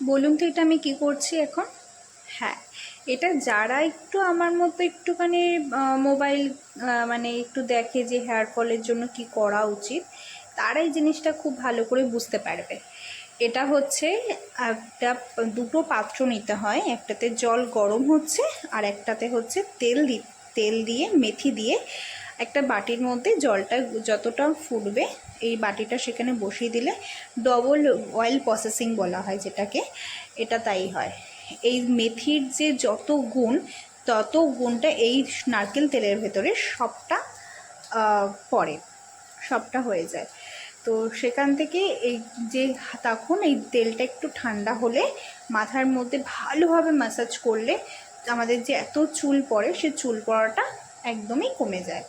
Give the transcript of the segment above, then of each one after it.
বলুন তো এটা আমি কি করছি এখন? হ্যাঁ, এটা যারা একটু আমার মতো একটুখানি মোবাইল মানে একটু দেখে যে হেয়ার ফলের জন্য কি করা উচিত, তারা এই জিনিসটা খুব ভালো করে বুঝতে পারবে। এটা হচ্ছে একটা দুটো পাত্র নিতে হয়, একটাতে জল গরম হচ্ছে আর একটাতে হচ্ছে তেল দিয়ে মেথি দিয়ে একটা বাটির মধ্যে জলটা যতটা ফুটবে এই বাটিটা সেখানে বসিয়ে দিলে ডবল অয়েল প্রসেসিং বলা হয় যেটাকে, এটা তাই হয়। এই মেথির যে যত গুণ তত গুণটা এই নারকেল তেলের ভেতরে সবটা পড়ে, সবটা হয়ে যায়। তো সেখান থেকে এই যে তখন এই তেলটা একটু ঠান্ডা হলে মাথার মধ্যে ভালোভাবে ম্যাসাজ করলে আমাদের যে এত চুল পড়ে সে চুল পড়াটা একদমই কমে যায়।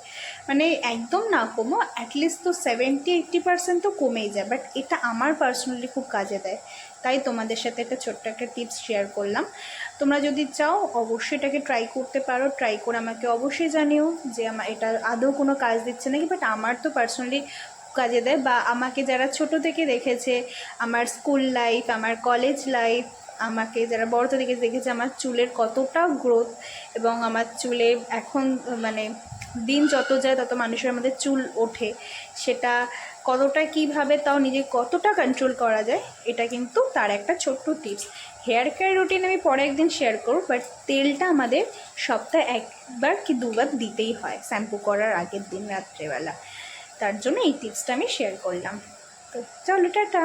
মানে একদম না কমো, অ্যাটলিস্ট তো 70-80% তো কমেই যায়। বাট এটা আমার পার্সোনালি খুব কাজে দেয়, তাই তোমাদের সাথে একটা ছোট্ট একটা টিপস শেয়ার করলাম। তোমরা যদি চাও অবশ্যই এটাকে ট্রাই করতে পারো, ট্রাই করে আমাকে অবশ্যই জানিও যে আমার এটা আদৌ কোনো কাজ দিচ্ছে নাকি। বাট আমার তো পার্সোনালি কাজে দেয়, বা আমাকে যারা ছোট থেকে দেখেছে, আমার স্কুল লাইফ, আমার কলেজ লাইফ, আমাকে যারা বড় থেকে দেখেছে আমার চুলের কতটা গ্রোথ, এবং আমার চুলে এখন মানে দিন যত যায় তত মানুষের আমাদের চুল ওঠে, সেটা কতটা কীভাবে তাও নিজে কতটা কন্ট্রোল করা যায়, এটা কিন্তু তার একটা ছোট্ট টিপস। হেয়ার কেয়ার রুটিন আমি পরে একদিন শেয়ার করব, বাট তেলটা আমাদের সপ্তাহে একবার কি দুবার দিতেই হয় শ্যাম্পু করার আগের দিন রাত্রেবেলা। তার জন্য এই টিপসটা আমি শেয়ার করলাম। তো চলো, টাটা।